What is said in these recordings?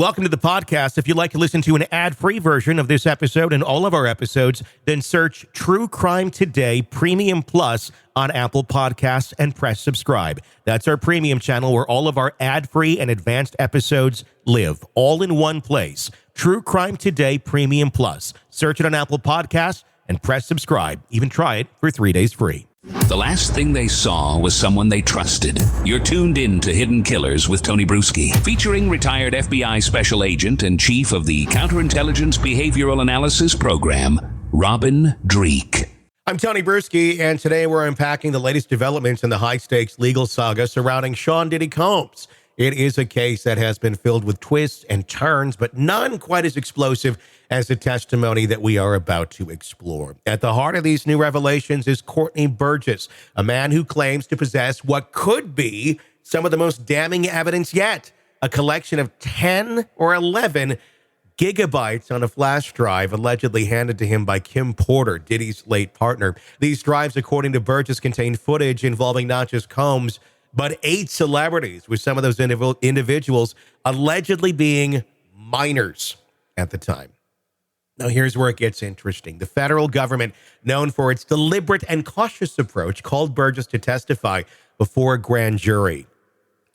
Welcome to the podcast. If you'd like to listen to an ad-free version of this episode and all of our episodes, then search True Crime Today Premium Plus on Apple Podcasts and press subscribe. That's our premium channel where all of our ad-free and advanced episodes live, all in one place. True Crime Today Premium Plus. Search it on Apple Podcasts and press subscribe. Even try it for 3 days free. The last thing they saw was someone they trusted. You're tuned in to Hidden Killers with Tony Bruschi, featuring retired FBI Special Agent and Chief of the Counterintelligence Behavioral Analysis Program, Robin Dreeke. I'm Tony Bruschi, and today we're unpacking the latest developments in the high-stakes legal saga surrounding Sean Diddy Combs. It is a case that has been filled with twists and turns, but none quite as explosive as the testimony that we are about to explore. At the heart of these new revelations is Courtney Burgess, a man who claims to possess what could be some of the most damning evidence yet, a collection of 10 or 11 gigabytes on a flash drive allegedly handed to him by Kim Porter, Diddy's late partner. These drives, according to Burgess, contain footage involving not just Combs, but 8 celebrities, with some of those individuals allegedly being minors at the time. Now, here's where it gets interesting. The federal government, known for its deliberate and cautious approach, called Burgess to testify before a grand jury.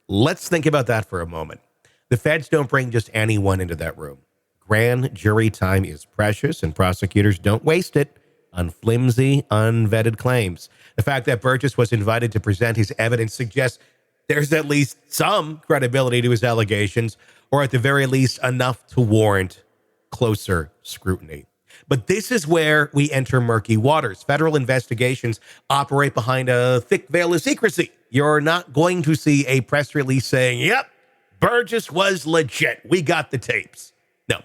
Let's think about that for a moment. The feds don't bring just anyone into that room. Grand jury time is precious, and prosecutors don't waste it on flimsy, unvetted claims. The fact that Burgess was invited to present his evidence suggests there's at least some credibility to his allegations, or at the very least enough to warrant closer scrutiny. But this is where we enter murky waters. Federal investigations operate behind a thick veil of secrecy. You're not going to see a press release saying, yep, Burgess was legit. We got the tapes. No.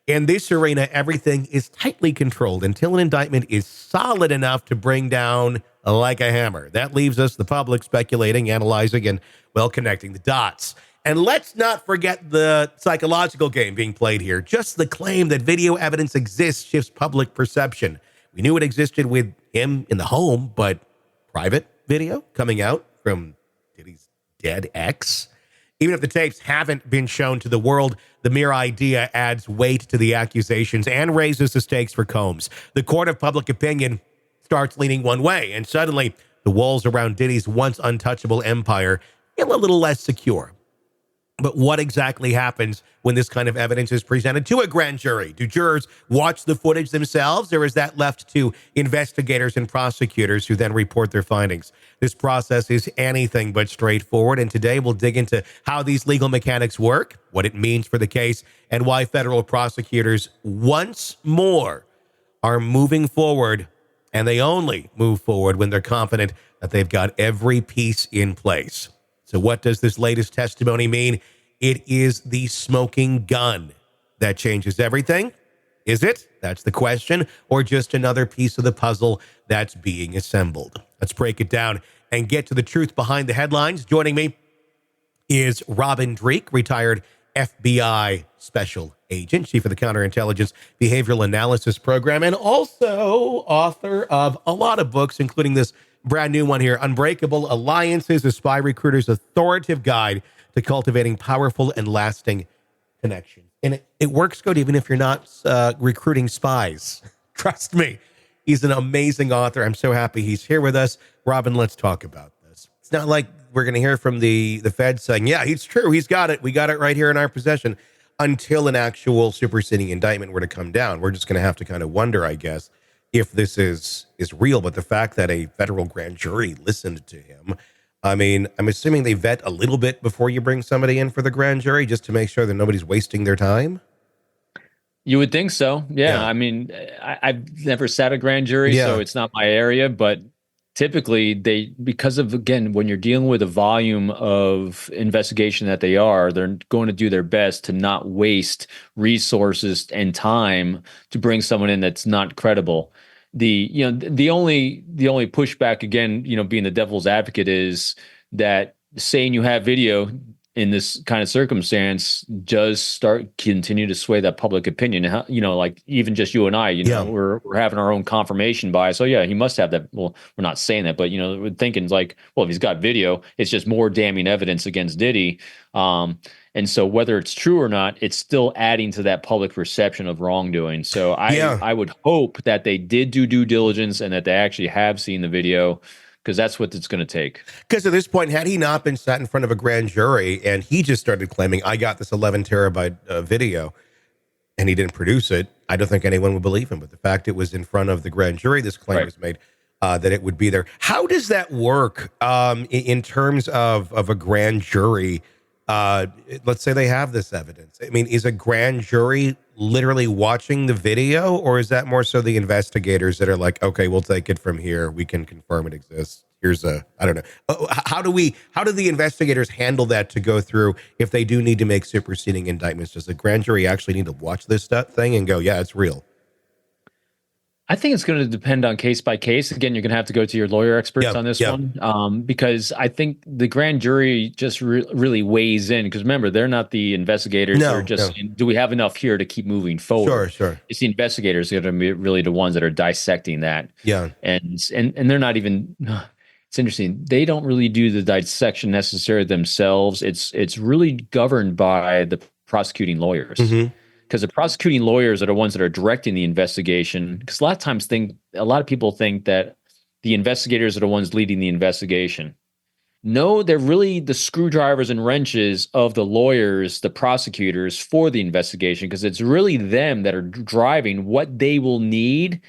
In this arena, everything is tightly controlled until an indictment is solid enough to bring down like a hammer. That leaves us, the public, speculating, analyzing, and, well, connecting the dots. And let's not forget the psychological game being played here. Just the claim that video evidence exists shifts public perception. We knew it existed with him in the home, but private video coming out from Diddy's dead ex? Even if the tapes haven't been shown to the world, the mere idea adds weight to the accusations and raises the stakes for Combs. The court of public opinion starts leaning one way, and suddenly the walls around Diddy's once untouchable empire feel a little less secure. But what exactly happens when this kind of evidence is presented to a grand jury? Do jurors watch the footage themselves, or is that left to investigators and prosecutors who then report their findings? This process is anything but straightforward, and today we'll dig into how these legal mechanics work, what it means for the case, and why federal prosecutors once more are moving forward, and they only move forward when they're confident that they've got every piece in place. So what does this latest testimony mean? It is the smoking gun that changes everything. Is it? That's the question. Or just another piece of the puzzle that's being assembled? Let's break it down and get to the truth behind the headlines. Joining me is Robin Dreeke, retired FBI Special Agent, Chief of the Counterintelligence Behavioral Analysis Program, and also author of a lot of books, including this brand new one here, Unbreakable Alliances, a spy recruiter's authoritative guide to cultivating powerful and lasting connections. And it works good even if you're not recruiting spies. Trust me, he's an amazing author. I'm so happy he's here with us. Robin, let's talk about this. It's not like we're going to hear from the Fed saying, yeah, it's true, he's got it. We got it right here in our possession, until an actual superseding indictment were to come down. We're just going to have to kind of wonder, I guess, if this is real. But the fact that a federal grand jury listened to him, I mean, I'm assuming they vet a little bit before you bring somebody in for the grand jury, just to make sure that nobody's wasting their time. You would think so. Yeah. I mean, I've never sat a grand jury, so it's not my area, but typically because of, again, when you're dealing with a volume of investigation that they're going to do their best to not waste resources and time to bring someone in that's not credible. The only pushback, again, being the devil's advocate, is that saying you have video in this kind of circumstance does continue to sway that public opinion. Like even just you and I, we're having our own confirmation bias. So yeah, he must have that. Well, we're not saying that, but we're thinking like, well, if he's got video, it's just more damning evidence against Diddy. And so whether it's true or not, it's still adding to that public perception of wrongdoing. So I would hope that they did do due diligence and that they actually have seen the video, because that's what it's going to take. Because at this point, had he not been sat in front of a grand jury and he just started claiming, I got this 11 terabyte video, and he didn't produce it, I don't think anyone would believe him. But the fact it was in front of the grand jury, this claim was made, that it would be there. How does that work in terms of a grand jury? Let's say they have this evidence. I mean, is a grand jury literally watching the video, or is that more so the investigators that are like, okay, we'll take it from here, we can confirm it exists, here's I don't know. How do the investigators handle that to go through if they do need to make superseding indictments? Does the grand jury actually need to watch this thing and go, yeah, it's real? I think it's going to depend on case by case. Again, you're going to have to go to your lawyer experts on this one, because I think the grand jury just really weighs in. Because remember, they're not the investigators. They're just saying, do we have enough here to keep moving forward? Sure. It's the investigators that are going to be really the ones that are dissecting that. Yeah, and they're not even. It's interesting. They don't really do the dissection necessarily themselves. It's really governed by the prosecuting lawyers. Mm-hmm. Because the prosecuting lawyers are the ones that are directing the investigation. Because a lot of people think that the investigators are the ones leading the investigation. No, they're really the screwdrivers and wrenches of the lawyers, the prosecutors, for the investigation, because it's really them that are driving what they will need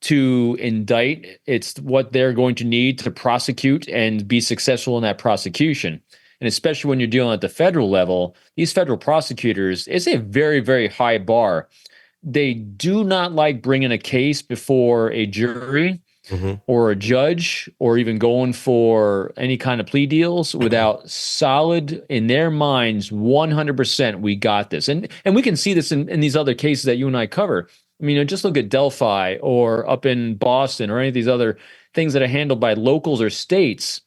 to indict. It's what they're going to need to prosecute and be successful in that prosecution. And especially when you're dealing at the federal level, these federal prosecutors, it's a very, very high bar. They do not like bringing a case before a jury or a judge, or even going for any kind of plea deals without solid, in their minds, 100%, we got this. And we can see this in these other cases that you and I cover. I mean, just look at Delphi or up in Boston or any of these other things that are handled by locals or states.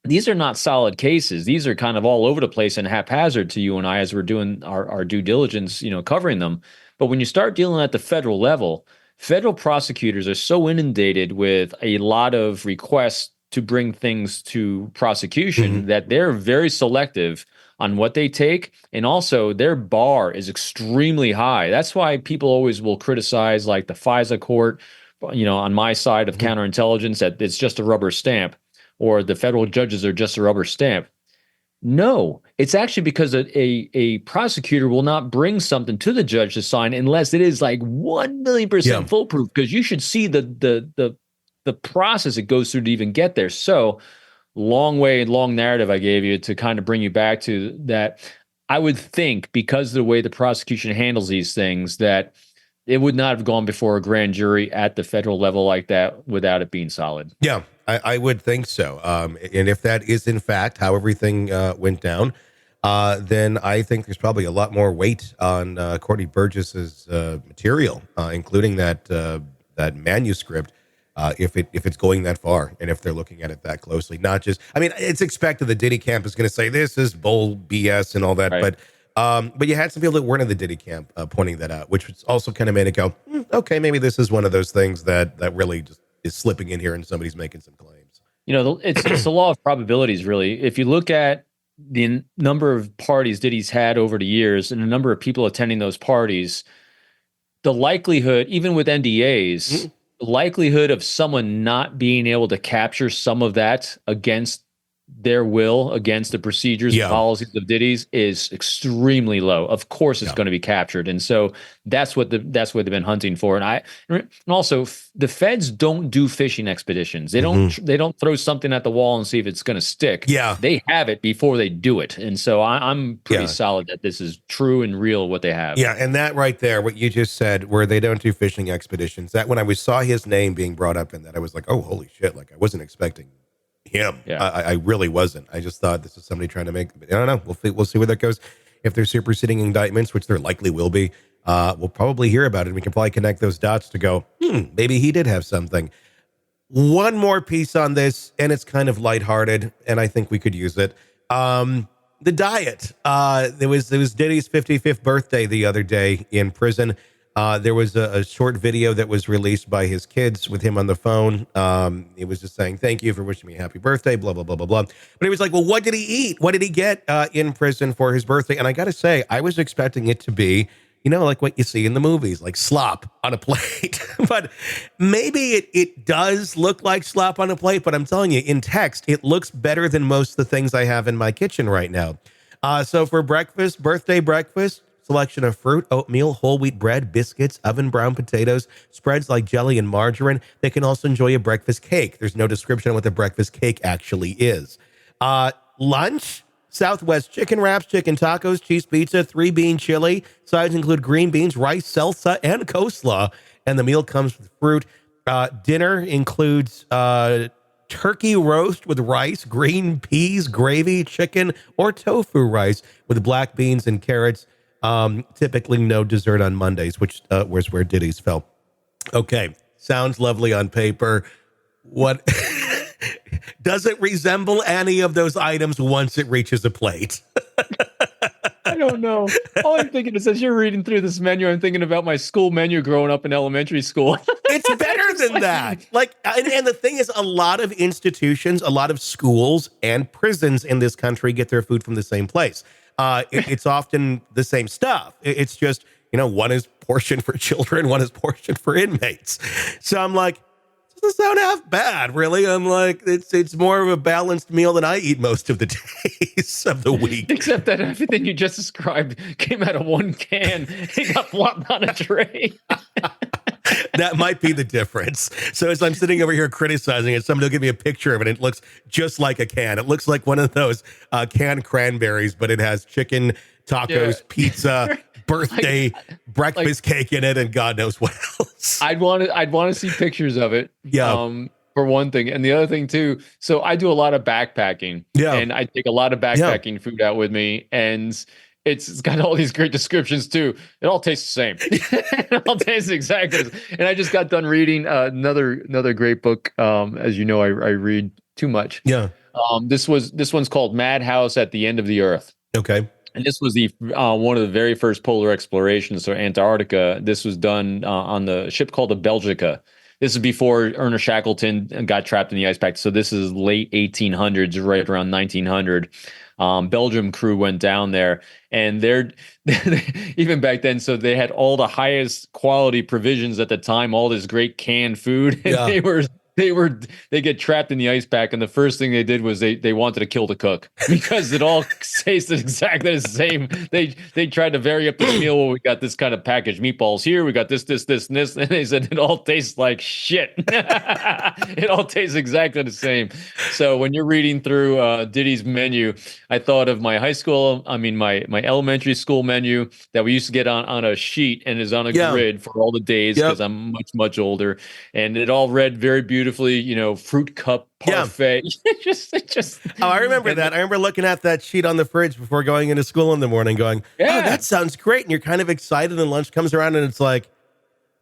These are not solid cases. These are kind of all over the place and haphazard to you and I as we're doing our due diligence, covering them. But when you start dealing at the federal level, federal prosecutors are so inundated with a lot of requests to bring things to prosecution that they're very selective on what they take. And also their bar is extremely high. That's why people always will criticize like the FISA court, on my side of counterintelligence, that it's just a rubber stamp, or the federal judges are just a rubber stamp. No, it's actually because a prosecutor will not bring something to the judge to sign unless it is like 1,000,000% foolproof, because you should see the process it goes through to even get there. So long narrative I gave you to kind of bring you back to that. I would think, because of the way the prosecution handles these things, that it would not have gone before a grand jury at the federal level like that without it being solid. Yeah, I would think so. And if that is, in fact, how everything went down, then I think there's probably a lot more weight on Courtney Burgess's material, including that manuscript, if it's going that far, and if they're looking at it that closely. Not just, I mean, it's expected the Diddy camp is going to say this is bull BS and all that, but you had some people that weren't in the Diddy camp pointing that out, which also kind of made it go, okay, maybe this is one of those things that really just is slipping in here and somebody's making some claims. It's the law of probabilities, really. If you look at the number of parties Diddy's had over the years and the number of people attending those parties, the likelihood, even with NDAs, the likelihood of someone not being able to capture some of that against their will, against the procedures and policies of Diddy's, is extremely low. Of course it's going to be captured. And so that's what they've been hunting for. And also the feds don't do fishing expeditions. They don't throw something at the wall and see if it's going to stick. Yeah. They have it before they do it. And so I'm pretty solid that this is true and real what they have. Yeah. And that right there, what you just said, where they don't do fishing expeditions, that when I saw his name being brought up in that, I was like, oh, holy shit. Like I wasn't expecting him. I really wasn't. I just thought this is somebody trying to make, I don't know. We'll see where that goes. If there's superseding indictments, which there likely will be, we'll probably hear about it. And we can probably connect those dots to go, maybe he did have something. One more piece on this, and it's kind of lighthearted, and I think we could use it. The diet. There was Diddy's 55th birthday the other day in prison. There was a short video that was released by his kids with him on the phone. It was just saying, thank you for wishing me a happy birthday, blah, blah, blah, blah, blah. But he was like, well, what did he eat? What did he get in prison for his birthday? And I got to say, I was expecting it to be, like what you see in the movies, like slop on a plate. But maybe it does look like slop on a plate, but I'm telling you, in text, it looks better than most of the things I have in my kitchen right now. So for breakfast, birthday breakfast, selection of fruit, oatmeal, whole wheat bread, biscuits, oven brown potatoes, spreads like jelly and margarine. They can also enjoy a breakfast cake. There's no description on what the breakfast cake actually is. Lunch, Southwest chicken wraps, chicken tacos, cheese pizza, 3-bean chili. Sides include green beans, rice, salsa, and coleslaw. And the meal comes with fruit. Dinner includes turkey roast with rice, green peas, gravy, chicken, or tofu rice with black beans and carrots. Typically no dessert on Mondays, which was where Diddy's fell. Okay, sounds lovely on paper. What does it resemble any of those items once it reaches a plate? I don't know. All I'm thinking is, as you're reading through this menu, I'm thinking about my school menu growing up in elementary school. It's better than that. And the thing is, a lot of institutions, a lot of schools and prisons in this country get their food from the same place. It's often the same stuff. It's just, one is portioned for children, one is portioned for inmates. So I'm like, doesn't sound half bad, really. I'm like, it's more of a balanced meal than I eat most of the days of the week. Except that everything you just described came out of one can. It got flopped on a tray. That might be the difference. So as I'm sitting over here criticizing it, somebody will give me a picture of it, and it looks just like a can. It looks like one of those canned cranberries, but it has chicken, tacos, pizza, birthday, breakfast cake in it, and God knows what else. I'd want to see pictures of it. Yeah. For one thing. And the other thing too, so I do a lot of backpacking. Yeah. And I take a lot of backpacking food out with me, and it's got all these great descriptions too. It all tastes the same. It all tastes exactly. And I just got done reading another great book. As you know, I read too much. Yeah. This one's called Madhouse at the End of the Earth. Okay. And this was the one of the very first polar explorations, so Antarctica. This was done on the ship called the Belgica. This is before Ernest Shackleton got trapped in the ice pack. So this is late 1800s, right around 1900. Belgium crew went down there, and they're even back then. So they had all the highest quality provisions at the time, all this great canned food. And they get trapped in the ice pack, and the first thing they did was they wanted to kill the cook because it all tasted exactly the same. They tried to vary up the meal. Well, we got this kind of packaged meatballs here. We got this, and this, and they said it all tastes like shit. It all tastes exactly the same. So when you're reading through Diddy's menu, I thought of my my elementary school menu that we used to get on a sheet and is on a grid for all the days because I'm much older, and it all read very beautifully, fruit cup parfait. Just Oh, I remember that. I remember looking at that sheet on the fridge before going into school in the morning going, oh, that sounds great. And you're kind of excited, and lunch comes around and it's like,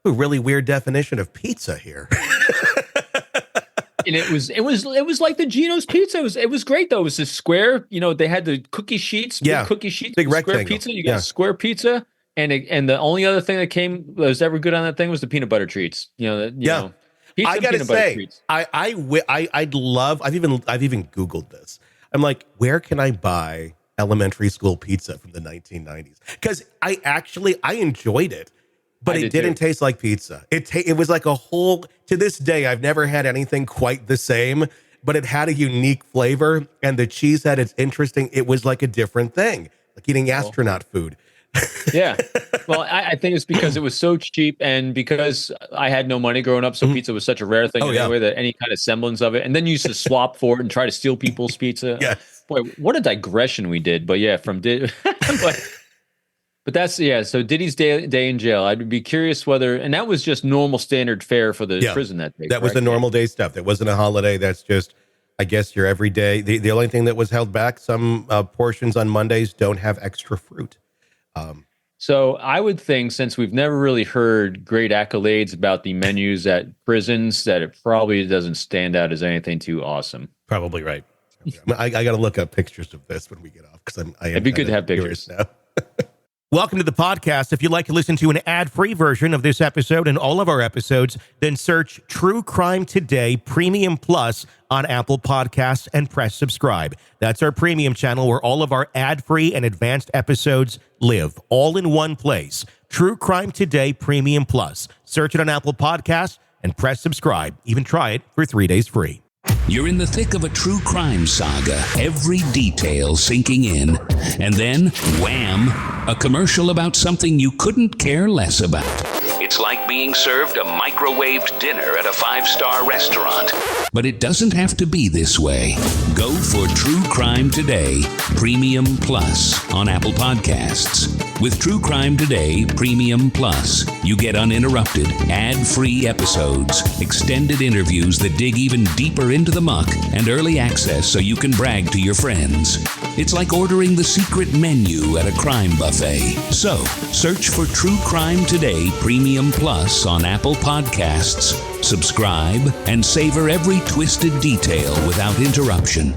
a really weird definition of pizza here. And it was like the Geno's pizza. It was great though. It was a square, they had the cookie sheets, big cookie sheets, big square rectangle. pizza. You got a square pizza. And the only other thing that was ever good on that thing was the peanut butter treats. Pizza, I gotta say, I'd love. I've even Googled this. I'm like, where can I buy elementary school pizza from the 1990s? Because I enjoyed it, but it didn't taste like pizza. It was like a whole. To this day, I've never had anything quite the same. But it had a unique flavor, and the cheese had its interesting. It was like a different thing, like eating astronaut food. Yeah. Well, I think it's because it was so cheap, and because I had no money growing up, so pizza was such a rare thing anyway, that any kind of semblance of it. And then you used to swap for it and try to steal people's pizza. Yes. Boy, what a digression we did. But yeah, from Diddy. But that's, so Diddy's day in jail. I'd be curious whether, and that was just normal standard fare for the prison that day. That was the normal day stuff. That wasn't a holiday. That's just, I guess, your everyday. The only thing that was held back, some portions on Mondays don't have extra fruit. So I would think, since we've never really heard great accolades about the menus at prisons, that it probably doesn't stand out as anything too awesome. Probably right. I got to look up pictures of this when we get off because it'd be good to have pictures now. Welcome to the podcast. If you'd like to listen to an ad-free version of this episode and all of our episodes, then search True Crime Today Premium Plus on Apple Podcasts and press subscribe. That's our premium channel where all of our ad-free and advanced episodes live, all in one place. True Crime Today Premium Plus. Search it on Apple Podcasts and press subscribe. Even try it for 3 days free. You're in the thick of a true crime saga, every detail sinking in, and then, wham, a commercial about something you couldn't care less about. It's like being served a microwaved dinner at a 5-star restaurant. But it doesn't have to be this way. Go for True Crime Today Premium Plus on Apple Podcasts. With True Crime Today Premium Plus, you get uninterrupted, ad-free episodes, extended interviews that dig even deeper into the muck, and early access so you can brag to your friends. It's like ordering the secret menu at a crime buffet. So, search for True Crime Today Premium Plus on Apple Podcasts, subscribe, and savor every twisted detail without interruption.